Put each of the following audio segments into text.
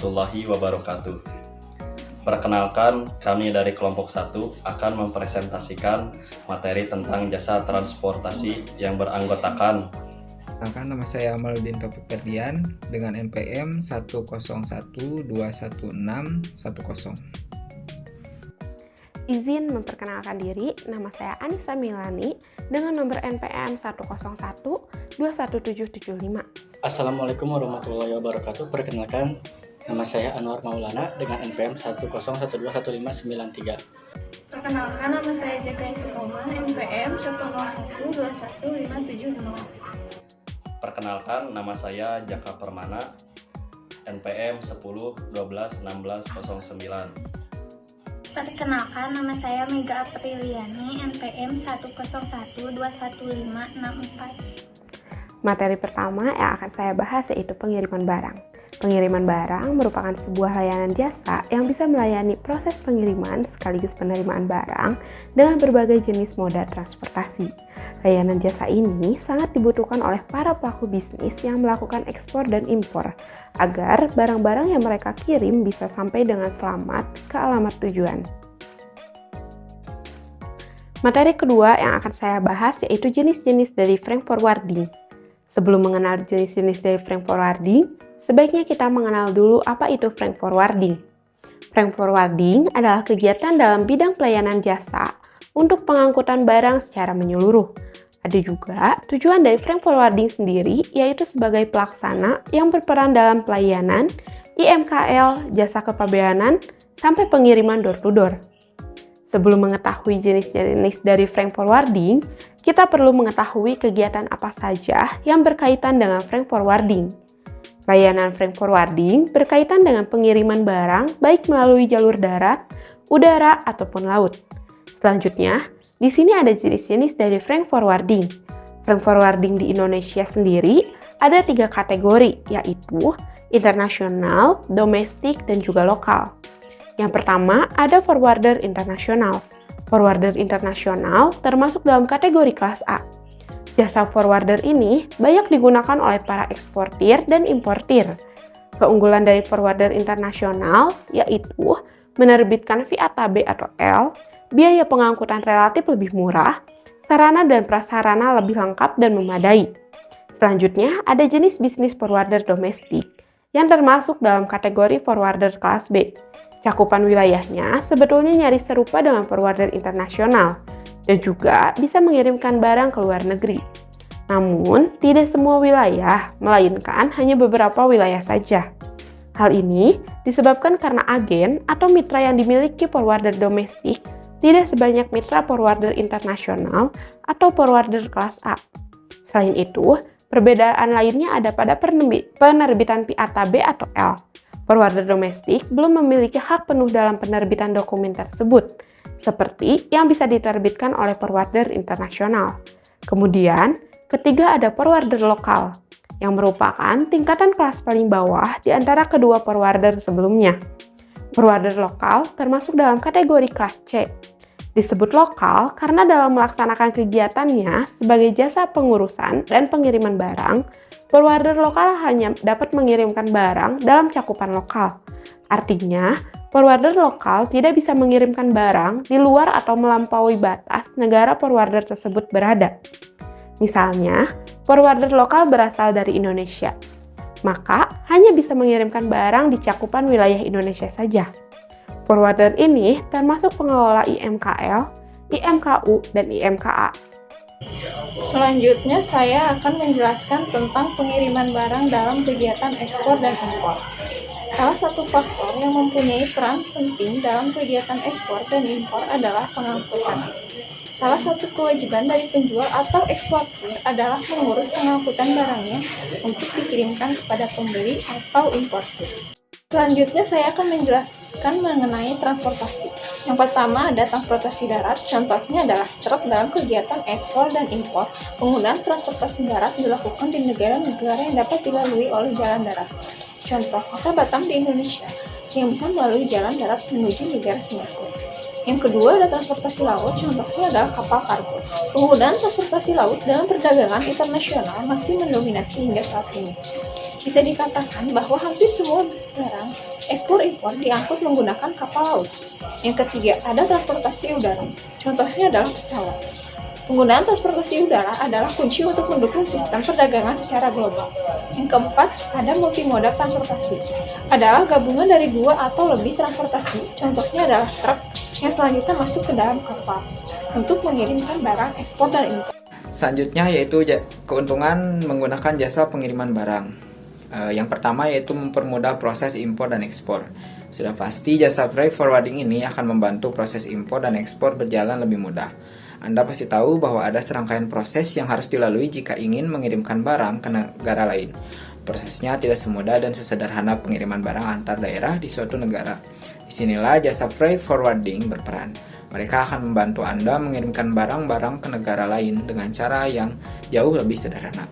warahmatullahi wabarakatuh. Perkenalkan, kami dari kelompok 1 akan mempresentasikan materi tentang jasa transportasi yang beranggotakan. Perkenalkan, nama saya Amaluddin Taufik Ferdian dengan NPM 101216110. Izin memperkenalkan diri, nama saya Anissa Milani dengan nomor NPM 101211775. Assalamualaikum warahmatullahi wabarakatuh. Perkenalkan, nama saya Anwar Maulana dengan NPM 101121593. Perkenalkan, nama saya Jaka Istiqomah, NPM 101215750. Perkenalkan, nama saya Jaka Permana, NPM 10121609. Perkenalkan, nama saya Mega Apriliani, NPM 101211564. Materi pertama yang akan saya bahas yaitu pengiriman barang. Pengiriman barang merupakan sebuah layanan jasa yang bisa melayani proses pengiriman sekaligus penerimaan barang dengan berbagai jenis moda transportasi. Layanan jasa ini sangat dibutuhkan oleh para pelaku bisnis yang melakukan ekspor dan impor agar barang-barang yang mereka kirim bisa sampai dengan selamat ke alamat tujuan. Materi kedua yang akan saya bahas yaitu jenis-jenis dari freight forwarding. Sebelum mengenal jenis-jenis dari freight forwarding, sebaiknya kita mengenal dulu apa itu freight forwarding. Freight forwarding adalah kegiatan dalam bidang pelayanan jasa untuk pengangkutan barang secara menyeluruh. Ada juga tujuan dari freight forwarding sendiri yaitu sebagai pelaksana yang berperan dalam pelayanan, IMKL, jasa kepabeanan, sampai pengiriman door to door. Sebelum mengetahui jenis-jenis dari freight forwarding, kita perlu mengetahui kegiatan apa saja yang berkaitan dengan freight forwarding. Layanan freight forwarding berkaitan dengan pengiriman barang baik melalui jalur darat, udara, ataupun laut. Selanjutnya, di sini ada jenis-jenis dari freight forwarding. Freight forwarding di Indonesia sendiri ada 3 kategori, yaitu internasional, domestik, dan juga lokal. Yang pertama ada forwarder internasional. Forwarder internasional termasuk dalam kategori kelas A. Jasa forwarder ini banyak digunakan oleh para eksportir dan importir. Keunggulan dari forwarder internasional yaitu menerbitkan via tab atau L, biaya pengangkutan relatif lebih murah, sarana dan prasarana lebih lengkap dan memadai. Selanjutnya, ada jenis bisnis forwarder domestik yang termasuk dalam kategori forwarder kelas B. Cakupan wilayahnya sebetulnya nyaris serupa dengan forwarder internasional dan juga bisa mengirimkan barang ke luar negeri. Namun, tidak semua wilayah, melainkan hanya beberapa wilayah saja. Hal ini disebabkan karena agen atau mitra yang dimiliki forwarder domestik tidak sebanyak mitra forwarder internasional atau forwarder kelas A. Selain itu, perbedaan lainnya ada pada penerbitan PATB atau L. Forwarder domestik belum memiliki hak penuh dalam penerbitan dokumen tersebut, seperti yang bisa diterbitkan oleh forwarder internasional. Kemudian, ketiga ada forwarder lokal, yang merupakan tingkatan kelas paling bawah di antara kedua forwarder sebelumnya. Forwarder lokal termasuk dalam kategori kelas C. Disebut lokal karena dalam melaksanakan kegiatannya sebagai jasa pengurusan dan pengiriman barang, forwarder lokal hanya dapat mengirimkan barang dalam cakupan lokal. Artinya, forwarder lokal tidak bisa mengirimkan barang di luar atau melampaui batas negara forwarder tersebut berada. Misalnya, forwarder lokal berasal dari Indonesia, maka hanya bisa mengirimkan barang di cakupan wilayah Indonesia saja. Forwarder ini termasuk pengelola IMKL, IMKU, dan IMKA. Selanjutnya, saya akan menjelaskan tentang pengiriman barang dalam kegiatan ekspor dan impor. Salah satu faktor yang mempunyai peran penting dalam kegiatan ekspor dan impor adalah pengangkutan. Salah satu kewajiban dari penjual atau eksportir adalah mengurus pengangkutan barangnya untuk dikirimkan kepada pembeli atau importir. Selanjutnya saya akan menjelaskan mengenai transportasi. Yang pertama ada transportasi darat, contohnya adalah truk dalam kegiatan ekspor dan impor. Penggunaan transportasi darat dilakukan di negara-negara yang dapat dilalui oleh jalan darat. Contoh, kota Batam di Indonesia yang bisa melalui jalan darat menuju negara Singapura. Yang kedua ada transportasi laut, contohnya adalah kapal kargo. Penggunaan transportasi laut dalam perdagangan internasional masih mendominasi hingga saat ini. Bisa dikatakan bahwa hampir semua barang ekspor impor diangkut menggunakan kapal laut. Yang ketiga, ada transportasi udara. Contohnya adalah pesawat. Penggunaan transportasi udara adalah kunci untuk mendukung sistem perdagangan secara global. Yang keempat, ada multimoda transportasi. Adalah gabungan dari 2 atau lebih transportasi. Contohnya adalah truk yang selanjutnya masuk ke dalam kapal untuk mengirimkan barang ekspor dan impor. Selanjutnya yaitu keuntungan menggunakan jasa pengiriman barang. Yang pertama yaitu mempermudah proses impor dan ekspor. Sudah pasti jasa freight forwarding ini akan membantu proses impor dan ekspor berjalan lebih mudah. Anda pasti tahu bahwa ada serangkaian proses yang harus dilalui jika ingin mengirimkan barang ke negara lain. Prosesnya tidak semudah dan sesederhana pengiriman barang antar daerah di suatu negara. Disinilah jasa freight forwarding berperan. Mereka akan membantu Anda mengirimkan barang-barang ke negara lain dengan cara yang jauh lebih sederhana.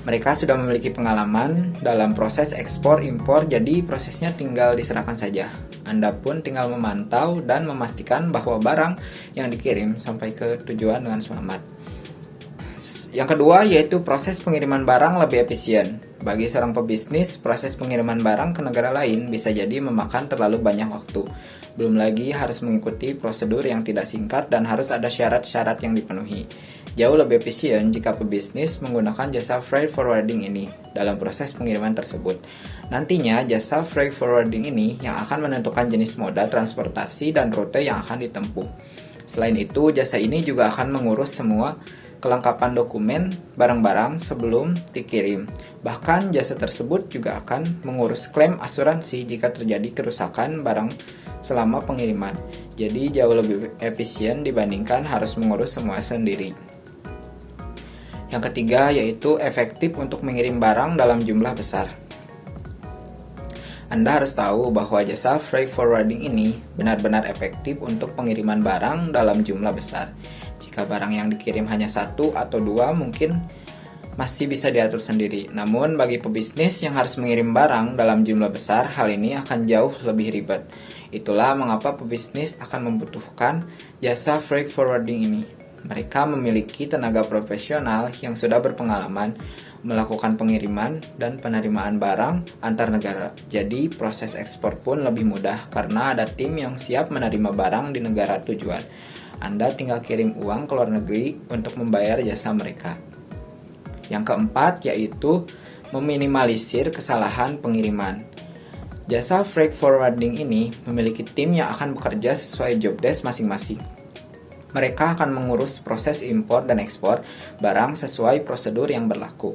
Mereka sudah memiliki pengalaman dalam proses ekspor impor, jadi prosesnya tinggal diserahkan saja. Anda pun tinggal memantau dan memastikan bahwa barang yang dikirim sampai ke tujuan dengan selamat. Yang kedua yaitu proses pengiriman barang lebih efisien. Bagi seorang pebisnis, proses pengiriman barang ke negara lain bisa jadi memakan terlalu banyak waktu. Belum lagi harus mengikuti prosedur yang tidak singkat dan harus ada syarat-syarat yang dipenuhi. Jauh lebih efisien jika pebisnis menggunakan jasa freight forwarding ini dalam proses pengiriman tersebut. Nantinya, jasa freight forwarding ini yang akan menentukan jenis moda transportasi dan rute yang akan ditempuh. Selain itu, jasa ini juga akan mengurus semua kelengkapan dokumen barang-barang sebelum dikirim. Bahkan, jasa tersebut juga akan mengurus klaim asuransi jika terjadi kerusakan barang selama pengiriman. Jadi, jauh lebih efisien dibandingkan harus mengurus semua sendiri. Yang ketiga yaitu efektif untuk mengirim barang dalam jumlah besar. Anda harus tahu bahwa jasa freight forwarding ini benar-benar efektif untuk pengiriman barang dalam jumlah besar. Jika barang yang dikirim hanya 1 atau 2 mungkin masih bisa diatur sendiri. Namun bagi pebisnis yang harus mengirim barang dalam jumlah besar, hal ini akan jauh lebih ribet. Itulah mengapa pebisnis akan membutuhkan jasa freight forwarding ini. Mereka memiliki tenaga profesional yang sudah berpengalaman melakukan pengiriman dan penerimaan barang antar negara. Jadi proses ekspor pun lebih mudah karena ada tim yang siap menerima barang di negara tujuan. Anda tinggal kirim uang ke luar negeri untuk membayar jasa mereka. Yang keempat yaitu meminimalisir kesalahan pengiriman. Jasa freight forwarding ini memiliki tim yang akan bekerja sesuai job desk masing-masing. Mereka akan mengurus proses impor dan ekspor barang sesuai prosedur yang berlaku.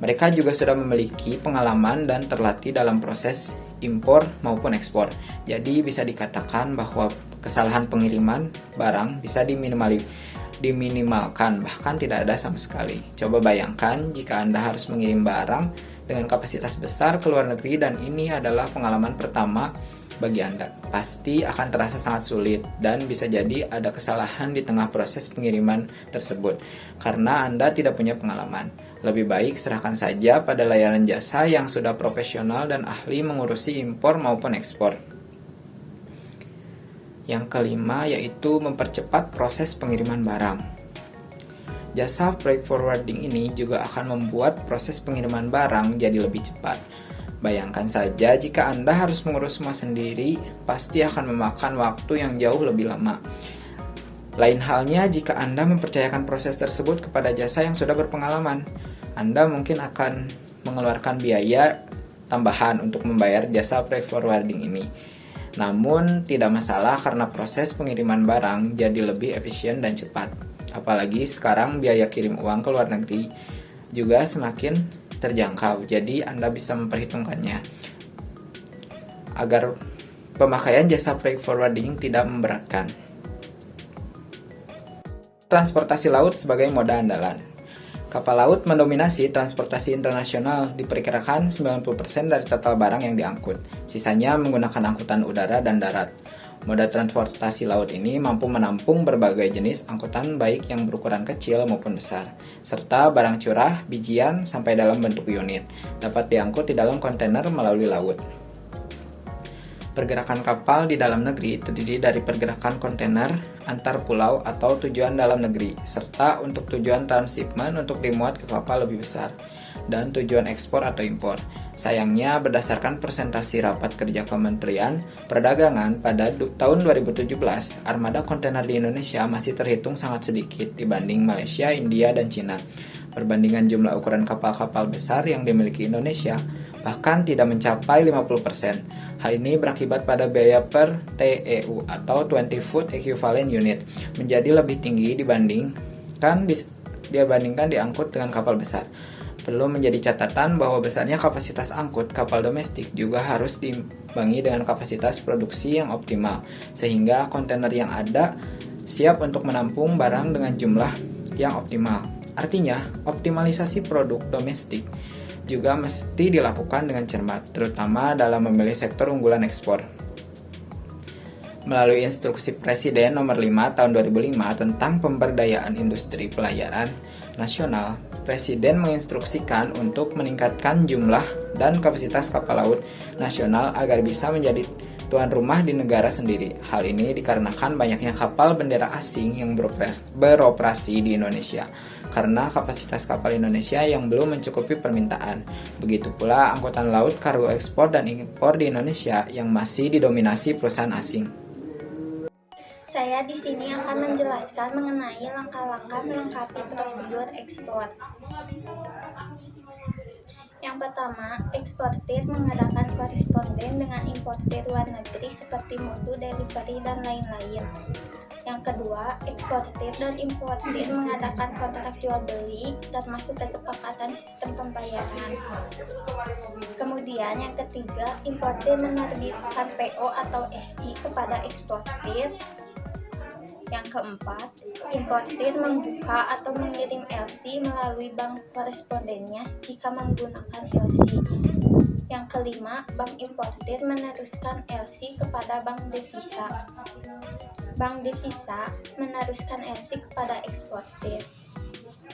Mereka juga sudah memiliki pengalaman dan terlatih dalam proses impor maupun ekspor. Jadi bisa dikatakan bahwa kesalahan pengiriman barang bisa diminimalkan, bahkan tidak ada sama sekali. Coba bayangkan jika Anda harus mengirim barang dengan kapasitas besar ke luar negeri dan ini adalah pengalaman pertama bagi Anda. Pasti akan terasa sangat sulit dan bisa jadi ada kesalahan di tengah proses pengiriman tersebut karena Anda tidak punya pengalaman. Lebih baik serahkan saja pada layanan jasa yang sudah profesional dan ahli mengurusi impor maupun ekspor. Yang kelima yaitu mempercepat proses pengiriman barang. Jasa freight forwarding ini juga akan membuat proses pengiriman barang jadi lebih cepat. Bayangkan saja jika Anda harus mengurus semua sendiri, pasti akan memakan waktu yang jauh lebih lama. Lain halnya jika Anda mempercayakan proses tersebut kepada jasa yang sudah berpengalaman. Anda mungkin akan mengeluarkan biaya tambahan untuk membayar jasa freight forwarding ini. Namun tidak masalah karena proses pengiriman barang jadi lebih efisien dan cepat. Apalagi sekarang biaya kirim uang ke luar negeri juga semakin terjangkau, jadi Anda bisa memperhitungkannya agar pemakaian jasa freight forwarding tidak memberatkan. Transportasi laut sebagai moda andalan. Kapal laut mendominasi transportasi internasional, diperkirakan 90% dari total barang yang diangkut. Sisanya menggunakan angkutan udara dan darat. Moda transportasi laut ini mampu menampung berbagai jenis angkutan baik yang berukuran kecil maupun besar, serta barang curah, bijian, sampai dalam bentuk unit, dapat diangkut di dalam kontainer melalui laut. Pergerakan kapal di dalam negeri terdiri dari pergerakan kontainer antar pulau atau tujuan dalam negeri, serta untuk tujuan transhipment untuk dimuat ke kapal lebih besar. dan tujuan ekspor atau impor. Sayangnya, berdasarkan presentasi rapat kerja Kementerian Perdagangan pada tahun 2017, armada kontainer di Indonesia masih terhitung sangat sedikit dibanding Malaysia, India, dan Cina. Perbandingan jumlah ukuran kapal-kapal besar yang dimiliki Indonesia bahkan tidak mencapai 50%. Hal ini berakibat pada biaya per TEU atau 20 Foot Equivalent Unit menjadi lebih tinggi dibandingkan diangkut dengan kapal besar. Perlu menjadi catatan bahwa besarnya kapasitas angkut kapal domestik juga harus diimbangi dengan kapasitas produksi yang optimal, sehingga kontainer yang ada siap untuk menampung barang dengan jumlah yang optimal. Artinya, optimalisasi produk domestik juga mesti dilakukan dengan cermat, terutama dalam memilih sektor unggulan ekspor. Melalui Instruksi Presiden Nomor 5 Tahun 2005 tentang Pemberdayaan Industri Pelayaran Nasional, Presiden menginstruksikan untuk meningkatkan jumlah dan kapasitas kapal laut nasional agar bisa menjadi tuan rumah di negara sendiri. Hal ini dikarenakan banyaknya kapal bendera asing yang beroperasi di Indonesia, karena kapasitas kapal Indonesia yang belum mencukupi permintaan. Begitu pula angkutan laut kargo ekspor dan impor di Indonesia yang masih didominasi perusahaan asing. Saya di sini akan menjelaskan mengenai langkah-langkah melengkapi prosedur ekspor. Yang pertama, eksportir mengadakan koresponden dengan importir luar negeri seperti mutu, delivery, dan lain-lain. Yang kedua, eksportir dan importir mengadakan kontrak jual beli termasuk kesepakatan sistem pembayaran. Kemudian yang ketiga, importir menerbitkan PO atau SI kepada eksportir. Yang keempat, importir membuka atau mengirim LC melalui bank korespondennya jika menggunakan LC. Yang kelima, bank importir meneruskan LC kepada bank devisa. Bank devisa meneruskan LC kepada eksportir.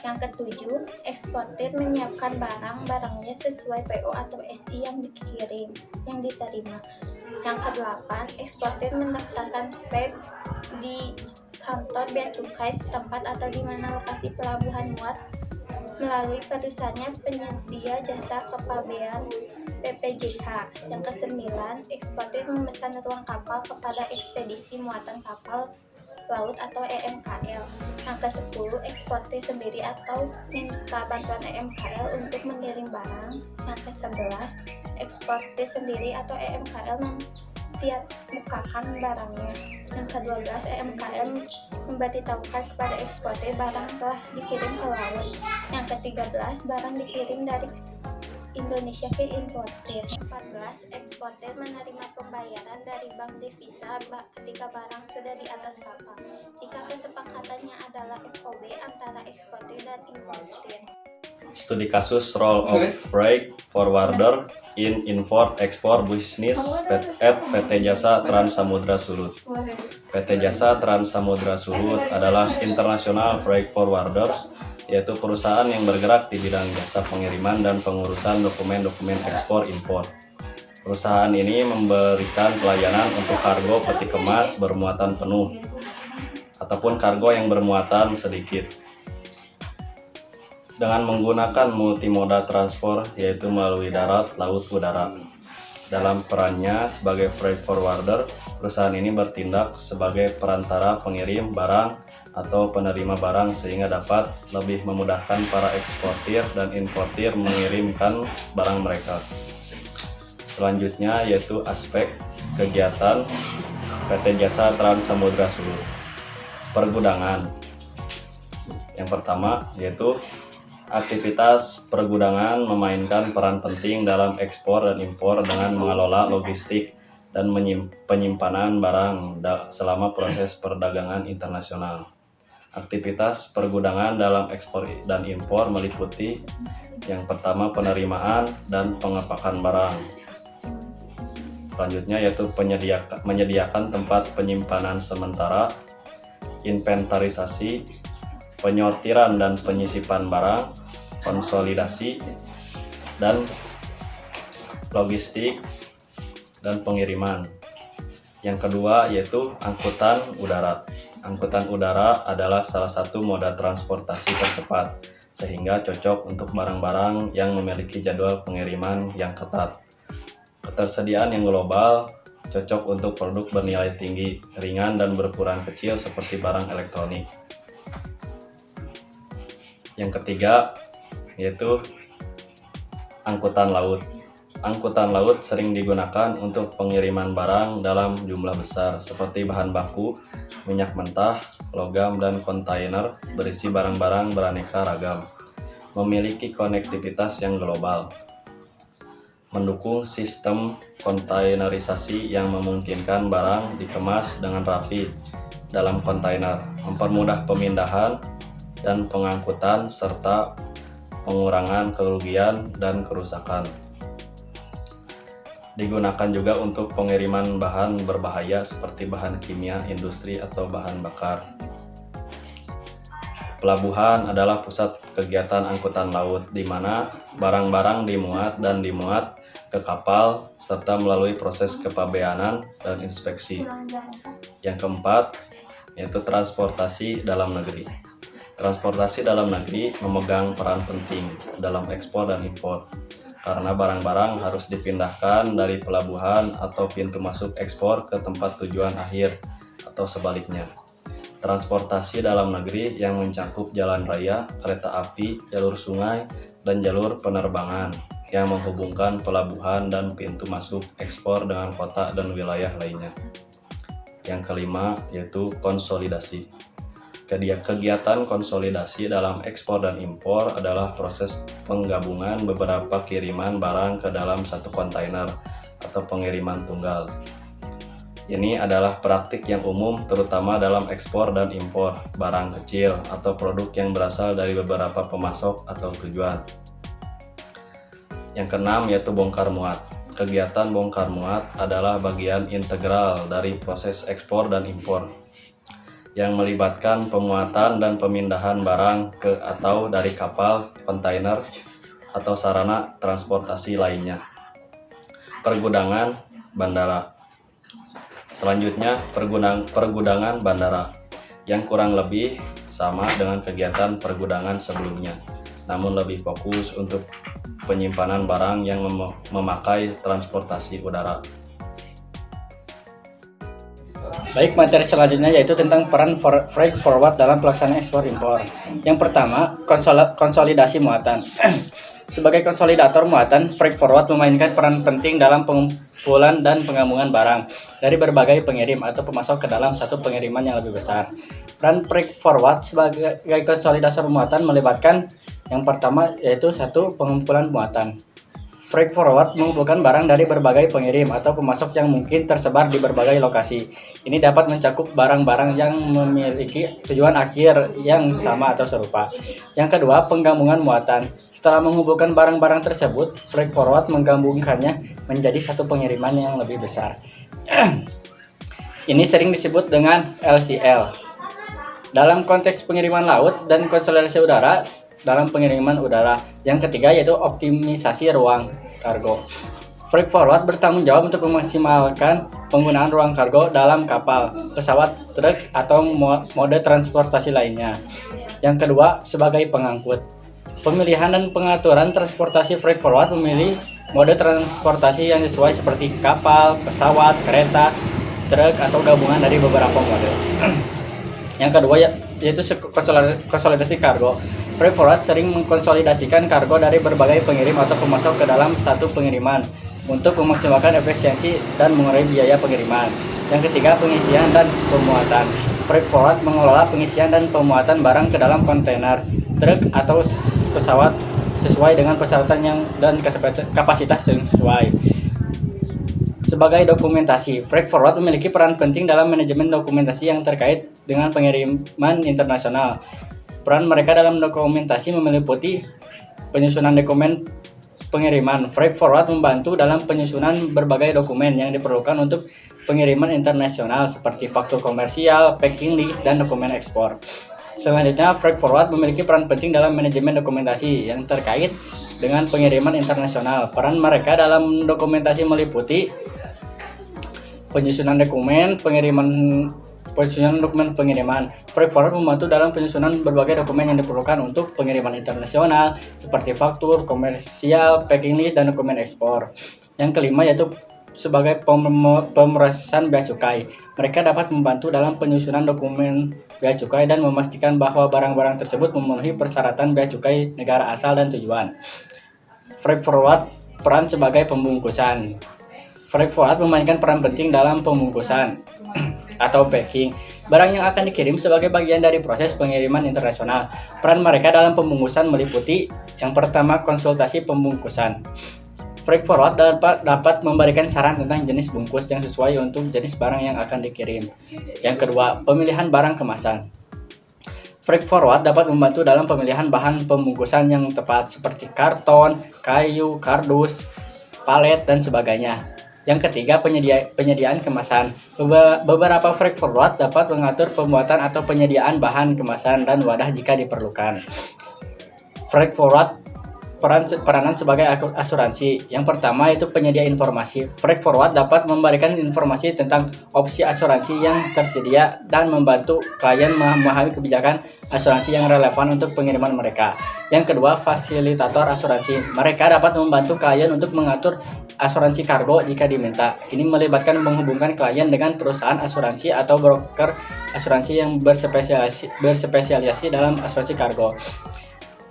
Yang ketujuh, eksportir menyiapkan barang-barangnya sesuai PO atau SI yang diterima. Yang kedelapan, eksportir mendaftarkan vape di kantor bea cukai setempat atau di mana lokasi pelabuhan muat melalui perusahaannya penyedia jasa kepabean PPJK. Yang kesembilan, eksportir memesan ruang kapal kepada ekspedisi muatan kapal laut atau EMKL. Yang ke-10, eksportir sendiri atau minta bantuan EMKL untuk mengirim barang. Yang ke-11, eksportir sendiri atau EMKL memvietmukakan barangnya. Yang ke-12, EMKL memberitahukan kepada eksportir barang telah dikirim ke laut. Yang ke-13, barang dikirim dari Indonesia ke importir. 14, eksportir menerima pembayaran dari bank devisa ketika barang sudah di atas kapal, jika kesepakatannya adalah FOB antara eksportir dan importir. Studi kasus Role of Freight Forwarder in Import-Export Business at PT Jasa Trans Samudra Sulut. PT Jasa Trans Samudra Sulut adalah International Freight Forwarders, yaitu perusahaan yang bergerak di bidang jasa pengiriman dan pengurusan dokumen-dokumen ekspor-impor. Perusahaan ini memberikan pelayanan untuk kargo peti kemas bermuatan penuh ataupun kargo yang bermuatan sedikit dengan menggunakan multimoda transport, yaitu melalui darat, laut, udara. Dalam perannya sebagai freight forwarder, perusahaan ini bertindak sebagai perantara pengirim barang atau penerima barang sehingga dapat lebih memudahkan para eksportir dan importir mengirimkan barang mereka. Selanjutnya yaitu aspek kegiatan PT Jasa Trans Samudra Sulut. Pergudangan. Yang pertama yaitu aktivitas pergudangan memainkan peran penting dalam ekspor dan impor dengan mengelola logistik dan penyimpanan barang selama proses perdagangan internasional. Aktivitas pergudangan dalam ekspor dan impor meliputi yang pertama penerimaan dan pengepakan barang. Selanjutnya yaitu menyediakan tempat penyimpanan sementara, inventarisasi, penyortiran dan penyisipan barang, konsolidasi, dan logistik dan pengiriman. Yang kedua yaitu angkutan udara. Angkutan udara adalah salah satu moda transportasi tercepat sehingga cocok untuk barang-barang yang memiliki jadwal pengiriman yang ketat. Ketersediaan yang global cocok untuk produk bernilai tinggi, ringan, dan berukuran kecil seperti barang elektronik. Yang ketiga yaitu angkutan laut. Angkutan laut sering digunakan untuk pengiriman barang dalam jumlah besar seperti bahan baku, minyak mentah, logam, dan kontainer berisi barang-barang beraneka ragam. Memiliki konektivitas yang global. Mendukung sistem kontainerisasi yang memungkinkan barang dikemas dengan rapi dalam kontainer, mempermudah pemindahan dan pengangkutan serta pengurangan kerugian dan kerusakan. Digunakan juga untuk pengiriman bahan berbahaya seperti bahan kimia, industri, atau bahan bakar. Pelabuhan adalah pusat kegiatan angkutan laut di mana barang-barang dimuat ke kapal serta melalui proses kepabeanan dan inspeksi. Yang keempat yaitu transportasi dalam negeri. Transportasi dalam negeri memegang peran penting dalam ekspor dan impor karena barang-barang harus dipindahkan dari pelabuhan atau pintu masuk ekspor ke tempat tujuan akhir atau sebaliknya. Transportasi dalam negeri yang mencakup jalan raya, kereta api, jalur sungai, dan jalur penerbangan yang menghubungkan pelabuhan dan pintu masuk ekspor dengan kota dan wilayah lainnya. Yang kelima yaitu konsolidasi. Kegiatan konsolidasi dalam ekspor dan impor adalah proses penggabungan beberapa kiriman barang ke dalam satu kontainer atau pengiriman tunggal. Ini adalah praktik yang umum terutama dalam ekspor dan impor barang kecil atau produk yang berasal dari beberapa pemasok atau tujuan. Yang keenam yaitu bongkar muat. Kegiatan bongkar muat adalah bagian integral dari proses ekspor dan impor yang melibatkan pemuatan dan pemindahan barang ke atau dari kapal, kontainer, atau sarana transportasi lainnya. Pergudangan bandara. Selanjutnya, pergudangan bandara yang kurang lebih sama dengan kegiatan pergudangan sebelumnya, namun lebih fokus untuk penyimpanan barang yang memakai transportasi udara. Baik, materi selanjutnya yaitu tentang peran freight forward dalam pelaksanaan ekspor impor. Yang pertama, konsolidasi muatan. Sebagai konsolidator muatan, freight forward memainkan peran penting dalam pengumpulan dan penggabungan barang dari berbagai pengirim atau pemasok ke dalam satu pengiriman yang lebih besar. Peran freight forward sebagai konsolidator muatan melibatkan yang pertama yaitu satu, pengumpulan muatan. Freight forward mengumpulkan barang dari berbagai pengirim atau pemasok yang mungkin tersebar di berbagai lokasi. Ini dapat mencakup barang-barang yang memiliki tujuan akhir yang sama atau serupa. Yang kedua, penggabungan muatan. Setelah mengumpulkan barang-barang tersebut, freight forward menggabungkannya menjadi satu pengiriman yang lebih besar. Ini sering disebut dengan LCL. Dalam konteks pengiriman laut dan konsolidasi udara, dalam pengiriman udara. Yang ketiga yaitu optimisasi ruang kargo. Freight forward bertanggung jawab untuk memaksimalkan penggunaan ruang kargo dalam kapal, pesawat, truk, atau mode transportasi lainnya. Yang kedua, sebagai pengangkut. Pemilihan dan pengaturan transportasi freight forward memilih mode transportasi yang sesuai seperti kapal, pesawat, kereta, truk, atau gabungan dari beberapa mode. Yang kedua yaitu konsolidasi kargo. Freight forward sering mengkonsolidasikan kargo dari berbagai pengirim atau pemasok ke dalam satu pengiriman untuk memaksimalkan efisiensi dan mengurangi biaya pengiriman. Yang ketiga, pengisian dan pemuatan. Freight forward mengelola pengisian dan pemuatan barang ke dalam kontainer, truk, atau pesawat sesuai dengan persyaratan dan kapasitas yang sesuai. Sebagai dokumentasi, freight forward memiliki peran penting dalam manajemen dokumentasi yang terkait dengan pengiriman internasional. Peran mereka dalam dokumentasi meliputi penyusunan dokumen pengiriman. Freight forward membantu dalam penyusunan berbagai dokumen yang diperlukan untuk pengiriman internasional seperti faktur komersial, packing list, dan dokumen ekspor. Selanjutnya, freight forward memiliki peran penting dalam manajemen dokumentasi yang terkait dengan pengiriman internasional. Peran mereka dalam dokumentasi meliputi penyusunan dokumen pengiriman penyusunan dokumen pengiriman. Freight forward membantu dalam penyusunan berbagai dokumen yang diperlukan untuk pengiriman internasional seperti faktur, komersial, packing list, dan dokumen ekspor. Yang kelima yaitu sebagai pemrosesan bea cukai. Mereka dapat membantu dalam penyusunan dokumen bea cukai dan memastikan bahwa barang-barang tersebut memenuhi persyaratan bea cukai negara asal dan tujuan. Freight forward peran sebagai pembungkusan. Freight forward memainkan peran penting dalam pembungkusan atau packing barang yang akan dikirim sebagai bagian dari proses pengiriman internasional. Peran mereka dalam pembungkusan meliputi yang pertama, konsultasi pembungkusan. Freight forward dapat memberikan saran tentang jenis bungkus yang sesuai untuk jenis barang yang akan dikirim. Yang kedua, pemilihan barang kemasan. Freight forward dapat membantu dalam pemilihan bahan pembungkusan yang tepat seperti karton, kayu, kardus, palet, dan sebagainya. Yang ketiga, penyediaan kemasan. Beberapa freight forward dapat mengatur pembuatan atau penyediaan bahan kemasan dan wadah jika diperlukan. Freight forward peranan sebagai asuransi. Yang pertama itu penyedia informasi. Freight forward dapat memberikan informasi tentang opsi asuransi yang tersedia dan membantu klien memahami kebijakan asuransi yang relevan untuk pengiriman mereka. Yang kedua, fasilitator asuransi. Mereka dapat membantu klien untuk mengatur asuransi kargo jika diminta. Ini melibatkan menghubungkan klien dengan perusahaan asuransi atau broker asuransi yang berspesialisasi dalam asuransi kargo.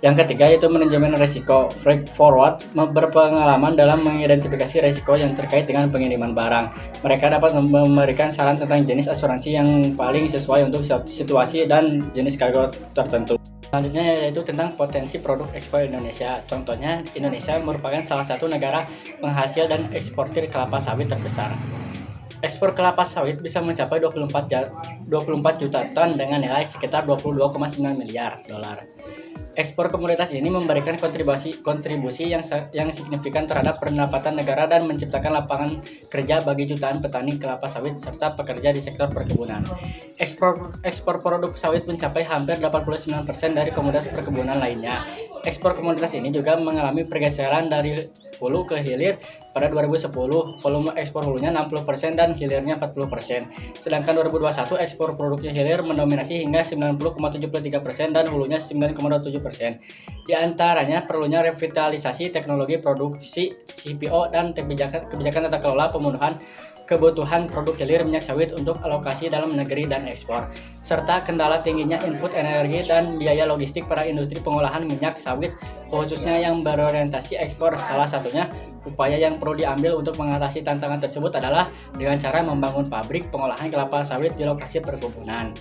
Yang ketiga yaitu manajemen risiko. Freight forward berpengalaman dalam mengidentifikasi risiko yang terkait dengan pengiriman barang. Mereka dapat memberikan saran tentang jenis asuransi yang paling sesuai untuk situasi dan jenis kargo tertentu. Selanjutnya yaitu tentang potensi produk ekspor Indonesia. Contohnya, Indonesia merupakan salah satu negara penghasil dan eksportir kelapa sawit terbesar. Ekspor kelapa sawit bisa mencapai 24 juta ton dengan nilai sekitar 22,9 miliar dolar. Ekspor komoditas ini memberikan kontribusi yang signifikan terhadap pendapatan negara dan menciptakan lapangan kerja bagi jutaan petani kelapa sawit serta pekerja di sektor perkebunan. Ekspor produk sawit mencapai hampir 89% dari komoditas perkebunan lainnya. Ekspor komoditas ini juga mengalami pergeseran dari hulu ke hilir. Pada 2010, volume ekspor hulunya 60% dan hilirnya 40%. Sedangkan 2021, ekspor produknya hilir mendominasi hingga 90,73% dan hulunya 9,27%. Di antaranya perlunya revitalisasi teknologi produksi CPO dan kebijakan tata kelola pemenuhan kebutuhan produk hilir minyak sawit untuk alokasi dalam negeri dan ekspor, serta kendala tingginya input energi dan biaya logistik pada industri pengolahan minyak sawit, khususnya yang berorientasi ekspor. Salah satunya, upaya yang perlu diambil untuk mengatasi tantangan tersebut adalah dengan cara membangun pabrik pengolahan kelapa sawit di lokasi perkebunan.